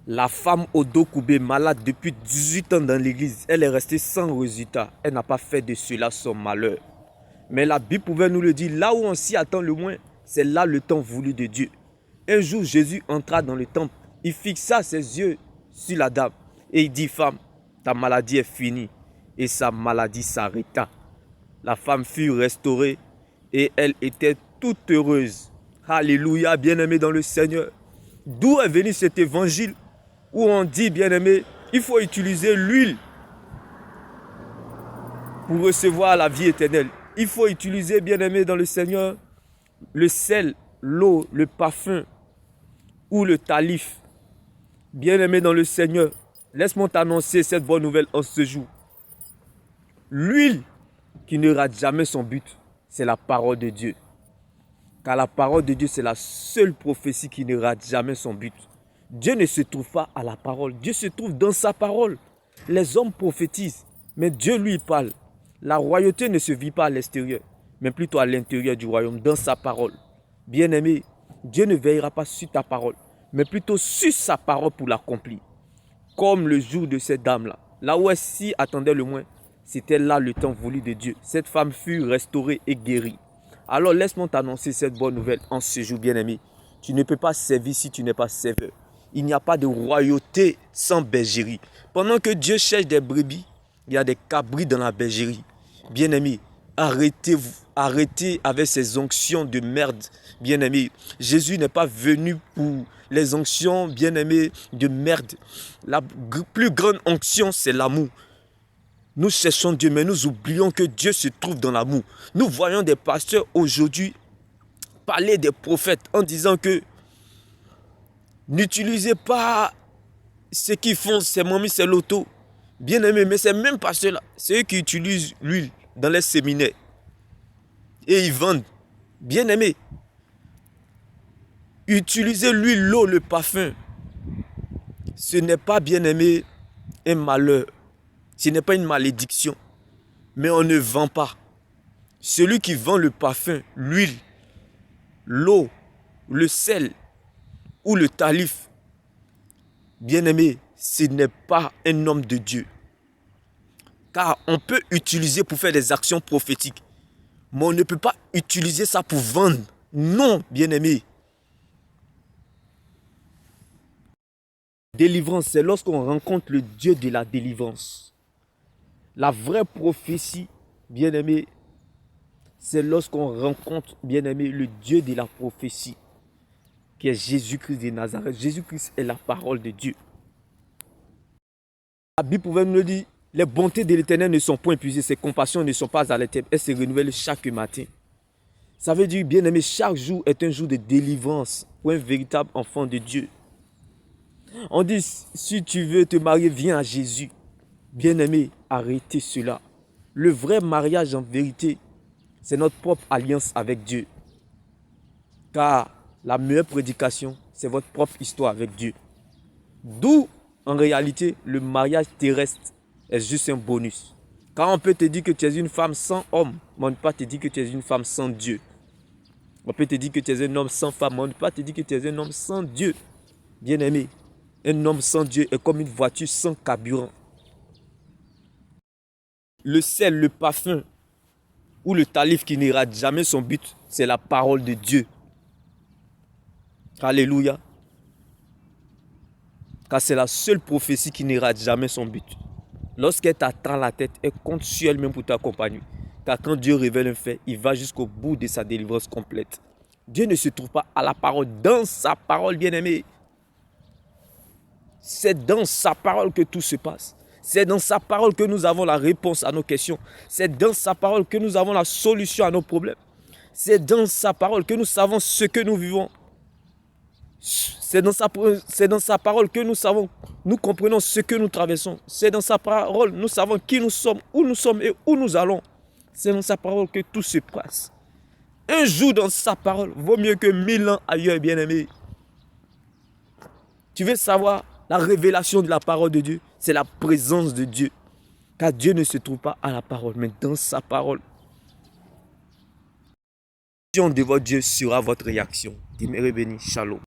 La femme au dos courbé, malade depuis 18 ans dans l'église, elle est restée sans résultat. Elle n'a pas fait de cela son malheur. Mais la Bible pouvait nous le dire, là où on s'y attend le moins, c'est là le temps voulu de Dieu. Un jour, Jésus entra dans le temple. Il fixa ses yeux sur la dame et il dit, femme, ta maladie est finie. Et sa maladie s'arrêta. La femme fut restaurée et elle était toute heureuse. Alléluia, bien-aimé dans le Seigneur. D'où est venu cet évangile où on dit, bien-aimé, il faut utiliser l'huile pour recevoir la vie éternelle. Il faut utiliser, bien-aimé dans le Seigneur, le sel, l'eau, le parfum ou le talif. Bien-aimé dans le Seigneur, laisse-moi t'annoncer cette bonne nouvelle en ce jour. L'huile qui ne rate jamais son but, c'est la parole de Dieu. Car la parole de Dieu, c'est la seule prophétie qui ne rate jamais son but. Dieu ne se trouve pas à la parole. Dieu se trouve dans sa parole. Les hommes prophétisent, mais Dieu lui parle. La royauté ne se vit pas à l'extérieur, mais plutôt à l'intérieur du royaume, dans sa parole. Bien-aimé, Dieu ne veillera pas sur ta parole, mais plutôt sur sa parole pour l'accomplir. Comme le jour de cette dame-là. Là où elle s'y attendait le moins, c'était là le temps voulu de Dieu. Cette femme fut restaurée et guérie. Alors laisse-moi t'annoncer cette bonne nouvelle en ce jour, bien-aimé. Tu ne peux pas servir si tu n'es pas serveur. Il n'y a pas de royauté sans bergerie. Pendant que Dieu cherche des brebis, il y a des cabris dans la bergerie. Bien-aimé, arrêtez avec ces onctions de merde. Bien-aimé, Jésus n'est pas venu pour les onctions, bien-aimé, de merde. La plus grande onction, c'est l'amour. Nous cherchons Dieu, mais nous oublions que Dieu se trouve dans l'amour. Nous voyons des pasteurs aujourd'hui parler des prophètes en disant que n'utilisez pas ce qu'ils font, c'est Mami, c'est l'auto. Bien aimé, mais ces mêmes pasteurs-là, c'est eux qui utilisent l'huile dans les séminaires. Et ils vendent. Bien aimé, utiliser l'huile, l'eau, le parfum, ce n'est pas, bien aimé, un malheur. Ce n'est pas une malédiction. Mais on ne vend pas. Celui qui vend le parfum, l'huile, l'eau, le sel ou le talif, bien aimé, ce n'est pas un homme de Dieu. Car on peut utiliser pour faire des actions prophétiques. Mais on ne peut pas utiliser ça pour vendre. Non, bien aimé. Délivrance, c'est lorsqu'on rencontre le Dieu de la délivrance. La vraie prophétie, bien aimé, c'est lorsqu'on rencontre, bien aimé, le Dieu de la prophétie, qui est Jésus-Christ de Nazareth. Jésus-Christ est la parole de Dieu. La Bible pouvait nous le dire, les bontés de l'Éternel ne sont point épuisées, ses compassions ne sont pas à l'éternel, elles se renouvellent chaque matin. Ça veut dire, bien aimé, chaque jour est un jour de délivrance pour un véritable enfant de Dieu. On dit, si tu veux te marier, viens à Jésus. Bien aimé, arrêtez cela. Le vrai mariage en vérité, c'est notre propre alliance avec Dieu. Car la meilleure prédication, c'est votre propre histoire avec Dieu. D'où, en réalité, le mariage terrestre est juste un bonus. Quand on peut te dire que tu es une femme sans homme, mais on ne peut pas te dire que tu es une femme sans Dieu. On peut te dire que tu es un homme sans femme, mais on ne peut pas te dire que tu es un homme sans Dieu. Bien aimé, un homme sans Dieu est comme une voiture sans carburant. Le sel, le parfum ou le talif qui n'ira jamais son but, c'est la parole de Dieu. Alléluia. Car c'est la seule prophétie qui n'ira jamais son but. Lorsqu'elle t'attend la tête, elle compte sur elle-même pour t'accompagner. Car quand Dieu révèle un fait, il va jusqu'au bout de sa délivrance complète. Dieu ne se trouve pas à la parole, dans sa parole, bien-aimé. C'est dans sa parole que tout se passe. C'est dans sa parole que nous avons la réponse à nos questions. C'est dans sa parole que nous avons la solution à nos problèmes. C'est dans sa parole que nous savons ce que nous vivons. C'est dans sa parole que nous savons, nous comprenons ce que nous traversons. C'est dans sa parole, nous savons qui nous sommes et où nous allons. C'est dans sa parole que tout se passe. Un jour dans sa parole vaut mieux que 1000 ans ailleurs, bien-aimé. Tu veux savoir la révélation de la parole de Dieu? C'est la présence de Dieu. Car Dieu ne se trouve pas à la parole, mais dans sa parole. De votre Dieu sera votre réaction. Demeurez bénis. Shalom.